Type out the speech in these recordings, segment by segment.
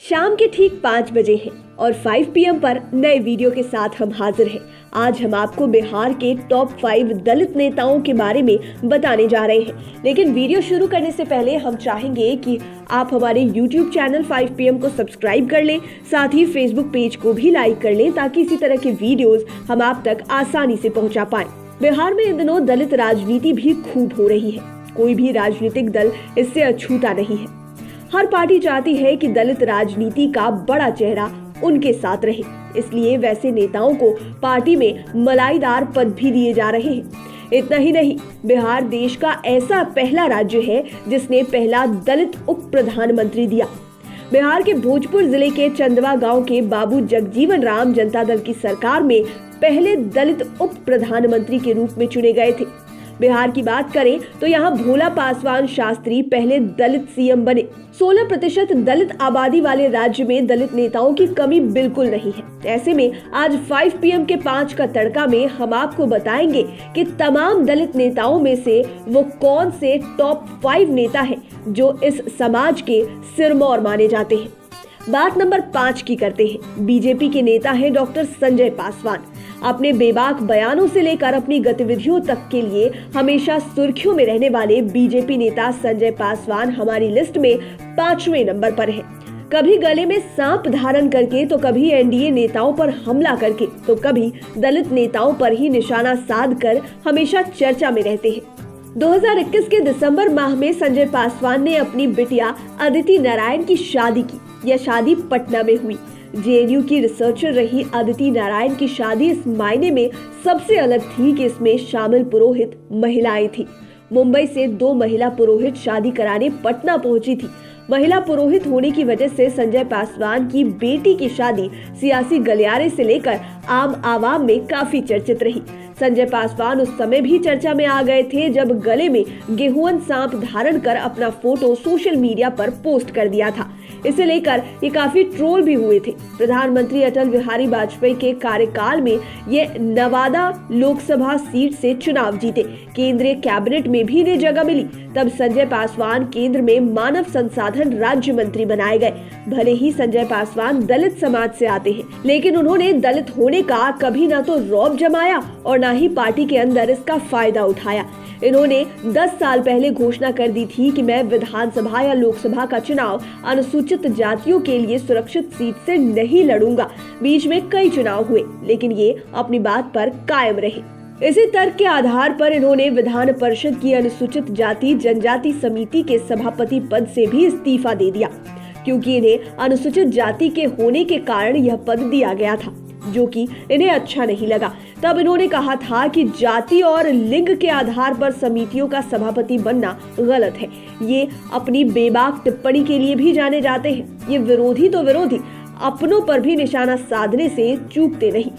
शाम के ठीक 5 बजे हैं और 5 PM पर नए वीडियो के साथ हम हाजिर हैं। आज हम आपको बिहार के टॉप 5 दलित नेताओं के बारे में बताने जा रहे हैं। लेकिन वीडियो शुरू करने से पहले हम चाहेंगे कि आप हमारे YouTube चैनल 5 PM को सब्सक्राइब कर लें, साथ ही Facebook पेज को भी लाइक कर लें ताकि इसी तरह के वीडियोस हम आप तक आसानी से पहुंचा पाएं। बिहार में इन दिनों दलित राजनीति भी खूब हो रही है। कोई भी राजनीतिक दल इससे अछूता नहीं है। हर पार्टी चाहती है कि दलित राजनीति का बड़ा चेहरा उनके साथ रहे, इसलिए वैसे नेताओं को पार्टी में मलाईदार पद भी दिए जा रहे हैं। इतना ही नहीं, बिहार देश का ऐसा पहला राज्य है जिसने पहला दलित उप प्रधानमंत्री दिया। बिहार के भोजपुर जिले के चंदवा गांव के बाबू जगजीवन राम जनता दल की सरकार में पहले दलित उप प्रधानमंत्री के रूप में चुने गए थे। बिहार की बात करें तो यहाँ भोला पासवान शास्त्री पहले दलित सीएम बने। 16% दलित आबादी वाले राज्य में दलित नेताओं की कमी बिल्कुल नहीं है। ऐसे में आज 5 PM के 5 का तड़का में हम आपको बताएंगे कि तमाम दलित नेताओं में से वो कौन से टॉप 5 नेता हैं जो इस समाज के सिरमौर माने जाते हैं। बात नंबर 5 की करते हैं। बीजेपी के नेता हैं डॉक्टर संजय पासवान। अपने बेबाक बयानों से लेकर अपनी गतिविधियों तक के लिए हमेशा सुर्खियों में रहने वाले बीजेपी नेता संजय पासवान हमारी लिस्ट में 5वें नंबर पर है। कभी गले में सांप धारण करके तो कभी एनडीए नेताओं पर हमला करके तो कभी दलित नेताओं पर ही निशाना साध कर हमेशा चर्चा में रहते हैं। 2021 के दिसंबर माह में संजय पासवान ने अपनी बिटिया अदिति नारायण की शादी की। यह शादी पटना में हुई। जेएनयू की रिसर्चर रही अदिति नारायण की शादी इस मायने में सबसे अलग थी कि इसमें शामिल पुरोहित महिलाएं थी। मुंबई से 2 महिला पुरोहित शादी कराने पटना पहुंची थी। महिला पुरोहित होने की वजह से संजय पासवान की बेटी की शादी सियासी गलियारे से लेकर आम आवाम में काफी चर्चित रही। संजय पासवान उस समय भी चर्चा में आ गए थे जब गले में गेहुअन सांप धारण कर अपना फोटो सोशल मीडिया पर पोस्ट कर दिया था। इसे लेकर ये काफी ट्रोल भी हुए थे। प्रधानमंत्री अटल बिहारी वाजपेयी के कार्यकाल में ये नवादा लोकसभा सीट से चुनाव जीते। केंद्रीय कैबिनेट में भी इन्हें जगह मिली। तब संजय पासवान केंद्र में मानव संसाधन राज्य मंत्री बनाए गए। भले ही संजय पासवान दलित समाज से आते हैं, लेकिन उन्होंने दलित होने का कभी ना तो रौब जमाया और ना ही पार्टी के अंदर इसका फायदा उठाया। इन्होंने 10 साल पहले घोषणा कर दी थी कि मैं विधानसभा या लोकसभा का चुनाव अनुसूचित जातियों के लिए सुरक्षित सीट से नहीं लड़ूंगा। बीच में कई चुनाव हुए, लेकिन ये अपनी बात पर कायम रहे। इसी तर्क के आधार पर इन्होंने विधान परिषद की अनुसूचित जाति जनजाति समिति के सभापति पद से भी इस्तीफा दे दिया, क्योंकि इन्हें अनुसूचित जाति के होने के कारण यह पद दिया गया था, जो कि इन्हें अच्छा नहीं लगा। तब इन्होंने कहा था कि जाति और लिंग के आधार पर समितियों का सभापति बनना गलत है। ये अपनी बेबाक टिप्पणी के लिए भी जाने जाते हैं। ये विरोधी तो विरोधी, अपनों पर भी निशाना साधने से चूकते नहीं।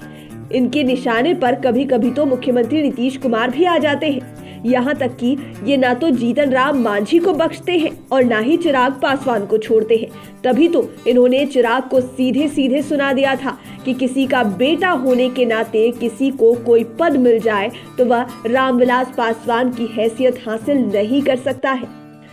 इनके निशाने पर कभी कभी तो मुख्यमंत्री नीतीश कुमार भी आ जाते हैं। यहाँ तक कि ये ना तो जीतन राम मांझी को बख्शते हैं और ना ही चिराग पासवान को छोड़ते हैं। तभी तो इन्होंने चिराग को सीधे सीधे सुना दिया था कि किसी का बेटा होने के नाते किसी को कोई पद मिल जाए तो वह रामविलास पासवान की हैसियत हासिल नहीं कर सकता है।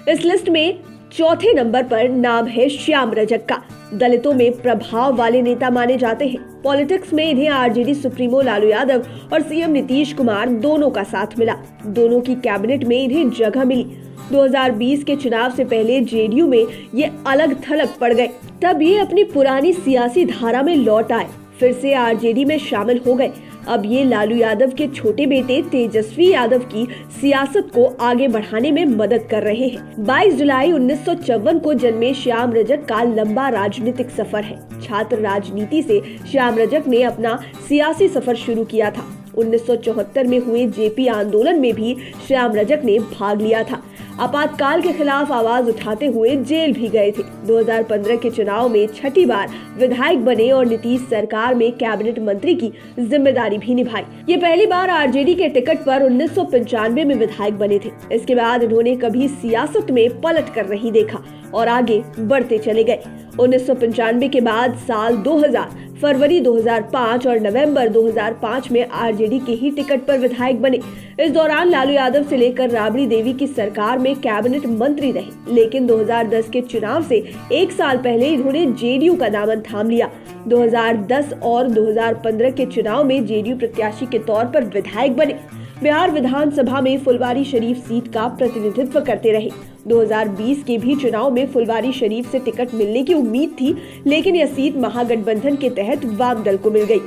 इस लिस्ट में 4थे नंबर पर नाम है श्याम रजक का। दलितों में प्रभाव वाले नेता माने जाते हैं। पॉलिटिक्स में इन्हें आरजेडी सुप्रीमो लालू यादव और सीएम नीतीश कुमार दोनों का साथ मिला। दोनों की कैबिनेट में इन्हें जगह मिली। 2020 के चुनाव से पहले जेडीयू में ये अलग थलग पड़ गए। तब ये अपनी पुरानी सियासी धारा में लौट आए, फिर से आरजेडी में शामिल हो गए। अब ये लालू यादव के छोटे बेटे तेजस्वी यादव की सियासत को आगे बढ़ाने में मदद कर रहे हैं। 22 जुलाई 1954 को जन्मे श्याम रजक का लंबा राजनीतिक सफर है। छात्र राजनीति से श्याम रजक ने अपना सियासी सफर शुरू किया था। 1974 में हुए जेपी आंदोलन में भी श्याम रजक ने भाग लिया था। आपातकाल के खिलाफ आवाज उठाते हुए जेल भी गए थे। 2015 के चुनाव में 6ठी बार विधायक बने और नीतीश सरकार में कैबिनेट मंत्री की जिम्मेदारी भी निभाई। ये पहली बार आरजेडी के टिकट पर 1995 में विधायक बने थे। इसके बाद इन्होंने कभी सियासत में पलट कर नहीं देखा और आगे बढ़ते चले गए। 1995 के बाद साल 2000, फरवरी 2005 और नवंबर 2005 में आरजेडी के ही टिकट पर विधायक बने। इस दौरान लालू यादव से लेकर राबड़ी देवी की सरकार में कैबिनेट मंत्री रहे, लेकिन 2010 के चुनाव से एक साल पहले इन्होंने जेडीयू का दामन थाम लिया। 2010 और 2015 के चुनाव में जेडीयू प्रत्याशी के तौर पर विधायक बने। बिहार विधानसभा में फुलवारी शरीफ सीट का प्रतिनिधित्व करते रहे। 2020 के भी चुनाव में फुलवारी शरीफ से टिकट मिलने की उम्मीद थी, लेकिन यह सीट महागठबंधन के तहत वाम दल को मिल गई।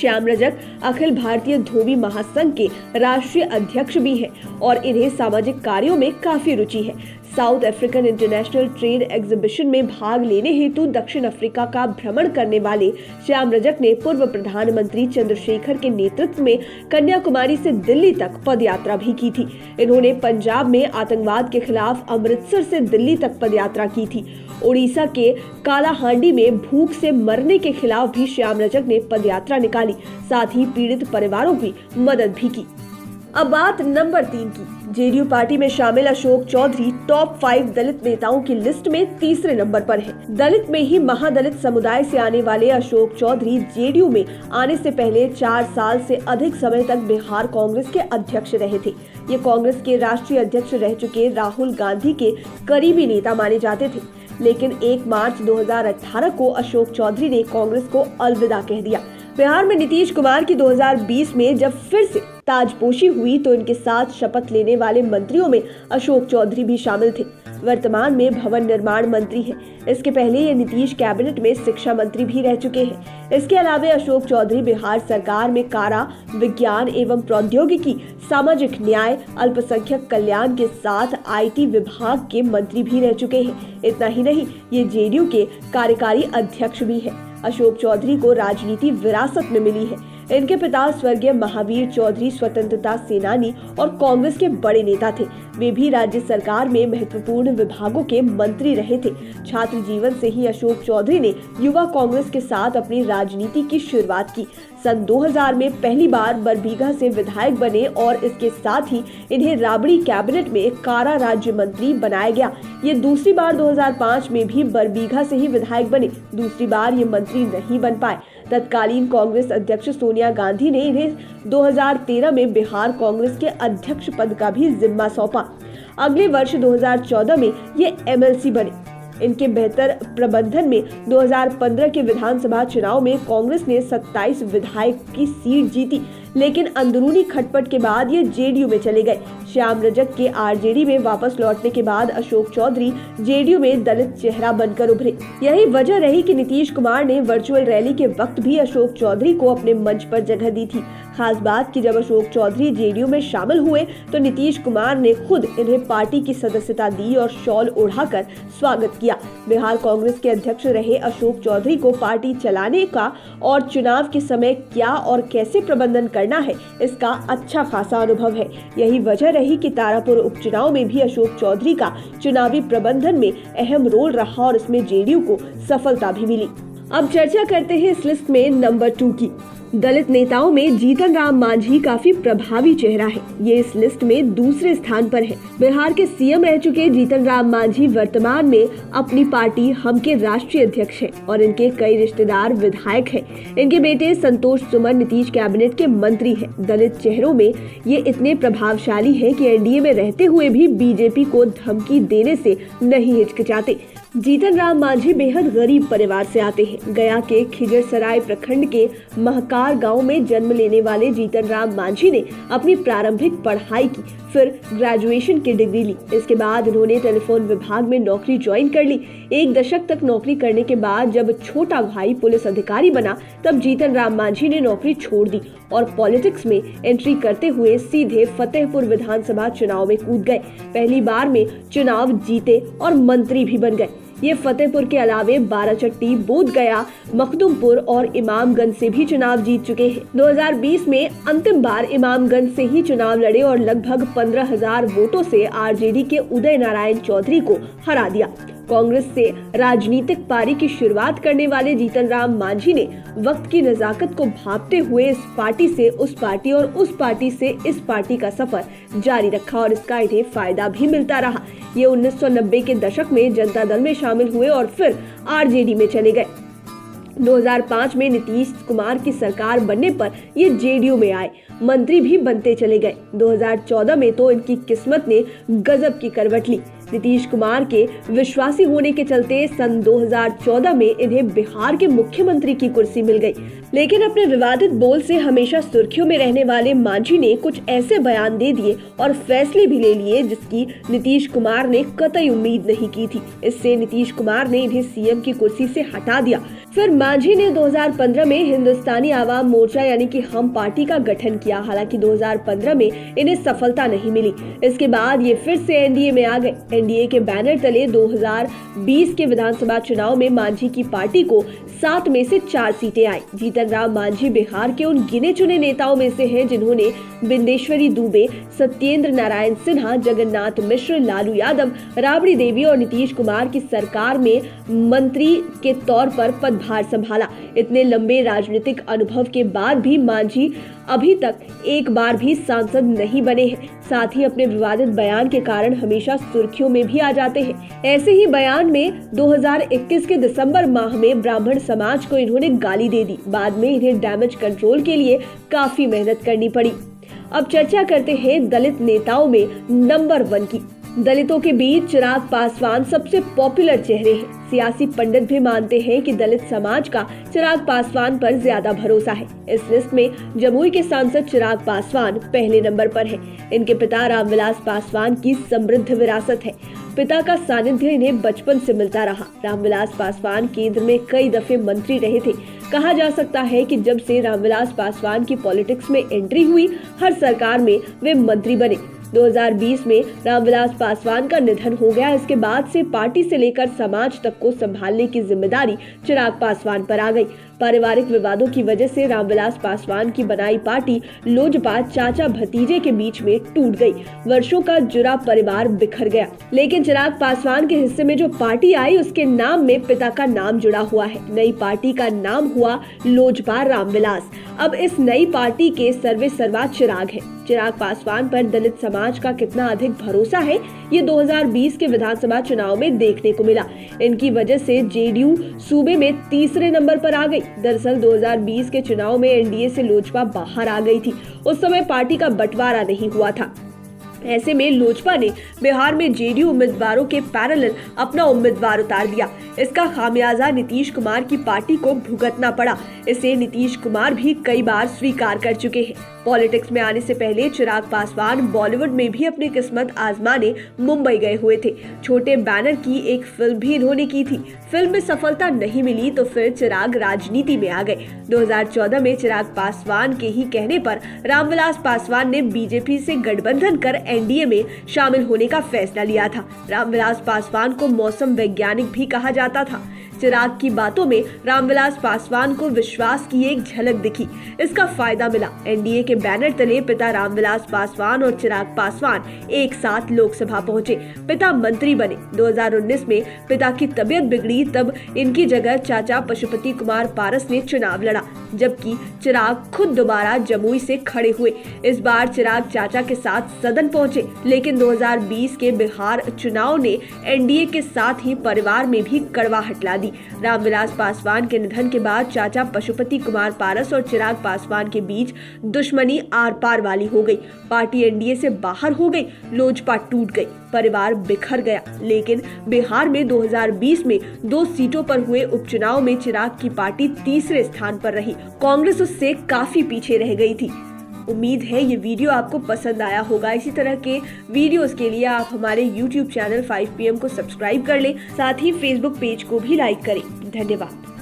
श्याम रजक अखिल भारतीय धोबी महासंघ के राष्ट्रीय अध्यक्ष भी हैं और इन्हें सामाजिक कार्यों में काफी रुचि है। South African international trade exhibition में भाग लेने हेतु दक्षिण अफ्रीका का भ्रमण करने वाले श्याम रजक ने पूर्व प्रधानमंत्री चंद्रशेखर के नेतृत्व में कन्याकुमारी से दिल्ली तक पदयात्रा भी की थी। इन्होंने पंजाब में आतंकवाद के खिलाफ अमृतसर से दिल्ली तक पदयात्रा की थी। उड़ीसा के कालाहांडी में भूख से मरने के खिलाफ भी श्याम रजक ने पदयात्रा निकाली, साथ ही पीड़ित परिवारों की मदद भी की। अब बात नंबर 3 की। जेडीयू पार्टी में शामिल अशोक चौधरी टॉप 5 दलित नेताओं की लिस्ट में तीसरे नंबर पर है। दलित में ही महादलित समुदाय से आने वाले अशोक चौधरी जेडीयू में आने से पहले 4 साल से अधिक समय तक बिहार कांग्रेस के अध्यक्ष रहे थे। ये कांग्रेस के राष्ट्रीय अध्यक्ष रह चुके राहुल गांधी के करीबी नेता माने जाते थे, लेकिन 1 मार्च 2018 को अशोक चौधरी ने कांग्रेस को अलविदा कह दिया। बिहार में नीतीश कुमार की 2020 में जब फिर से ताजपोशी हुई तो इनके साथ शपथ लेने वाले मंत्रियों में अशोक चौधरी भी शामिल थे। वर्तमान में भवन निर्माण मंत्री हैं। इसके पहले ये नीतीश कैबिनेट में शिक्षा मंत्री भी रह चुके हैं। इसके अलावा अशोक चौधरी बिहार सरकार में कारा, विज्ञान एवं प्रौद्योगिकी, सामाजिक न्याय, अल्पसंख्यक कल्याण के साथ आईटी विभाग के मंत्री भी रह चुके हैं। इतना ही नहीं, ये जेडीयू के कार्यकारी अध्यक्ष भी हैं। अशोक चौधरी को राजनीति विरासत में मिली है। इनके पिता स्वर्गीय महावीर चौधरी स्वतंत्रता सेनानी और कांग्रेस के बड़े नेता थे। वे भी राज्य सरकार में महत्वपूर्ण विभागों के मंत्री रहे थे। छात्र जीवन से ही अशोक चौधरी ने युवा कांग्रेस के साथ अपनी राजनीति की शुरुआत की। सन 2000 में पहली बार बरबीघा से विधायक बने और इसके साथ ही इन्हें राबड़ी कैबिनेट में कारा राज्य मंत्री बनाया गया। ये दूसरी बार 2005 में भी बरबीघा से ही विधायक बने। दूसरी बार ये मंत्री नहीं बन पाए। तत्कालीन कांग्रेस अध्यक्ष सोनिया गांधी ने इन्हें 2013 में बिहार कांग्रेस के अध्यक्ष पद का भी जिम्मा सौंपा। अगले वर्ष 2014 में ये एमएलसी बने। इनके बेहतर प्रबंधन में 2015 के विधानसभा चुनाव में कांग्रेस ने 27 विधायक की सीट जीती, लेकिन अंदरूनी खटपट के बाद ये जेडीयू में चले गए। श्याम रजक के आरजेडी में वापस लौटने के बाद अशोक चौधरी जेडीयू में दलित चेहरा बनकर उभरे। यही वजह रही कि नीतीश कुमार ने वर्चुअल रैली के वक्त भी अशोक चौधरी को अपने मंच पर जगह दी थी। खास बात कि जब अशोक चौधरी जेडीयू में शामिल हुए तो नीतीश कुमार ने खुद इन्हें पार्टी की सदस्यता दी और शॉल ओढ़ाकर स्वागत किया। बिहार कांग्रेस के अध्यक्ष रहे अशोक चौधरी को पार्टी चलाने का और चुनाव के समय क्या और कैसे प्रबंधन करना है, इसका अच्छा खासा अनुभव है। यही वजह रही कि तारापुर उपचुनाव में भी अशोक चौधरी का चुनावी प्रबंधन में अहम रोल रहा और इसमें जेडीयू को सफलता भी मिली। अब चर्चा करते हैं इस लिस्ट में नंबर 2 की। दलित नेताओं में जीतन राम मांझी काफी प्रभावी चेहरा है। ये इस लिस्ट में दूसरे स्थान पर है। बिहार के सीएम रह चुके जीतन राम मांझी वर्तमान में अपनी पार्टी हम के राष्ट्रीय अध्यक्ष हैं और इनके कई रिश्तेदार विधायक हैं। इनके बेटे संतोष सुमन नीतीश कैबिनेट के मंत्री हैं। दलित चेहरों में ये इतने प्रभावशाली हैं कि एनडीए में रहते हुए भी बीजेपी को धमकी देने से नहीं हिचकिचाते। जीतन राम मांझी बेहद गरीब परिवार से आते हैं। गया के खिजरसराय प्रखंड के महकार गांव में जन्म लेने वाले जीतन राम मांझी ने अपनी प्रारंभिक पढ़ाई की, फिर ग्रेजुएशन की डिग्री ली। इसके बाद इन्होंने टेलीफोन विभाग में नौकरी ज्वाइन कर ली। 1 दशक तक नौकरी करने के बाद जब छोटा भाई पुलिस अधिकारी बना, तब जीतन राम मांझी ने नौकरी छोड़ दी और पॉलिटिक्स में एंट्री करते हुए सीधे फतेहपुर विधानसभा चुनाव में कूद गए। पहली बार में चुनाव जीते और मंत्री भी बन गए। ये फतेहपुर के अलावे बाराचट्टी, बोधगया, मखदुमपुर और इमामगंज से भी चुनाव जीत चुके हैं। 2020 में अंतिम बार इमामगंज से ही चुनाव लड़े और लगभग 15,000 वोटों से आरजेडी के उदय नारायण चौधरी को हरा दिया। कांग्रेस से राजनीतिक पारी की शुरुआत करने वाले जीतन राम मांझी ने वक्त की नजाकत को भांपते हुए इस पार्टी से उस पार्टी और उस पार्टी से इस पार्टी का सफर जारी रखा और इसका इन्हें फायदा भी मिलता रहा। ये 1990 के दशक में जनता दल में शामिल हुए और फिर आरजेडी में चले गए। 2005 में नीतीश कुमार की सरकार बनने पर ये जेडीयू में आए, मंत्री भी बनते चले गए। 2014 में तो इनकी किस्मत ने गजब की करवट ली। नीतीश कुमार के विश्वासी होने के चलते सन 2014 में इन्हें बिहार के मुख्यमंत्री की कुर्सी मिल गई। लेकिन अपने विवादित बोल से हमेशा सुर्खियों में रहने वाले मांझी ने कुछ ऐसे बयान दे दिए और फैसले भी ले लिए जिसकी नीतीश कुमार ने कतई उम्मीद नहीं की थी। इससे नीतीश कुमार ने इन्हें सीएम की कुर्सी से हटा दिया। फिर मांझी ने 2015 में हिंदुस्तानी आवाम मोर्चा यानी कि हम पार्टी का गठन किया। हालांकि 2015 में इन्हें सफलता नहीं मिली। इसके बाद ये फिर से एनडीए में आ गए। एनडीए के बैनर तले 2020 के विधानसभा चुनाव में मांझी की पार्टी को 7 में से 4 सीटें आई। जीतन राम मांझी बिहार के उन गिने चुने नेताओं में से हैं जिन्होंने बिंदेश्वरी दुबे, सत्येंद्र नारायण सिन्हा, जगन्नाथ मिश्र, लालू यादव, राबड़ी देवी और नीतीश कुमार की सरकार में मंत्री के तौर पर पदभार संभाला। इतने लंबे राजनीतिक अनुभव के बाद भी मांझी अभी तक एक बार भी सांसद नहीं बने हैं। साथ ही अपने विवादित बयान के कारण हमेशा सुर्खियों में भी आ जाते हैं। ऐसे ही बयान में 2021 के दिसंबर माह में ब्राह्मण समाज को इन्होंने गाली दे दी। बाद में इन्हें डैमेज कंट्रोल के लिए काफी मेहनत करनी पड़ी। अब चर्चा करते हैं दलित नेताओं में नंबर 1 की। दलितों के बीच चिराग पासवान सबसे पॉपुलर चेहरे हैं। सियासी पंडित भी मानते हैं कि दलित समाज का चिराग पासवान पर ज्यादा भरोसा है। इस लिस्ट में जमुई के सांसद चिराग पासवान पहले नंबर पर है। इनके पिता रामविलास पासवान की समृद्ध विरासत है। पिता का सानिध्य इन्हें बचपन से मिलता रहा। रामविलास पासवान केंद्र में कई दफे मंत्री रहे थे। कहा जा सकता है कि जब से रामविलास पासवान की पॉलिटिक्स में एंट्री हुई, हर सरकार में वे मंत्री बने। 2020 में रामविलास पासवान का निधन हो गया। इसके बाद से पार्टी से लेकर समाज तक को संभालने की जिम्मेदारी चिराग पासवान पर आ गई। पारिवारिक विवादों की वजह से रामविलास पासवान की बनाई पार्टी लोजपा चाचा भतीजे के बीच में टूट गई। वर्षों का जुड़ा परिवार बिखर गया। लेकिन चिराग पासवान के हिस्से में जो पार्टी आई उसके नाम में पिता का नाम जुड़ा हुआ है। नई पार्टी का नाम हुआ लोजपा रामविलास। अब इस नई पार्टी के सर्वे सर्वा चिराग है। चिराग पासवान पर दलित समाज का कितना अधिक भरोसा है ये 2020 के विधानसभा चुनाव में देखने को मिला। इनकी वजह से जेडीयू सूबे में तीसरे नंबर पर आ गई। दरअसल 2020 के चुनाव में एनडीए से लोजपा बाहर आ गई थी। उस समय पार्टी का बंटवारा नहीं हुआ था। ऐसे में लोजपा ने बिहार में जेडीयू उम्मीदवारों के पैरेलल अपना उम्मीदवार उतार दिया। इसका खामियाजा नीतीश कुमार की पार्टी को भुगतना पड़ा। इसे नीतीश कुमार भी कई बार स्वीकार कर चुके हैं। पॉलिटिक्स में आने से पहले चिराग पासवान बॉलीवुड में भी अपनी किस्मत आजमाने मुंबई गए हुए थे। छोटे बैनर की एक फिल्म भी इन्होंने की थी। फिल्म में सफलता नहीं मिली तो फिर चिराग राजनीति में आ गए। 2014 में चिराग पासवान के ही कहने पर रामविलास पासवान ने बीजेपी से गठबंधन कर एनडीए में शामिल होने का फैसला लिया था। रामविलास पासवान को मौसम वैज्ञानिक भी कहा जाता था। चिराग की बातों में रामविलास पासवान को विश्वास की एक झलक दिखी। इसका फायदा मिला। एनडीए के बैनर तले पिता रामविलास पासवान और चिराग पासवान एक साथ लोकसभा पहुंचे। पिता मंत्री बने। 2019 में पिता की तबीयत बिगड़ी, तब इनकी जगह चाचा पशुपति कुमार पारस ने चुनाव लड़ा, जबकि चिराग खुद दोबारा जमुई से खड़े हुए। इस बार चिराग चाचा के साथ सदन पहुंचे, लेकिन 2020 के बिहार चुनाव ने एनडीए के साथ ही परिवार में भी कड़वाहट ला दी। रामविलास पासवान के निधन के बाद चाचा पशुपति कुमार पारस और चिराग पासवान के बीच दुश्मनी आर पार वाली हो गई। पार्टी एनडीए से बाहर हो गई, लोजपा टूट गई, परिवार बिखर गया। लेकिन बिहार में 2020 में 2 सीटों पर हुए उपचुनाव में चिराग की पार्टी तीसरे स्थान पर रही। कांग्रेस उससे काफी पीछे रह गई थी। उम्मीद है ये वीडियो आपको पसंद आया होगा। इसी तरह के वीडियोस के लिए आप हमारे YouTube चैनल 5 PM को सब्सक्राइब कर लें, साथ ही Facebook पेज को भी लाइक करें। धन्यवाद।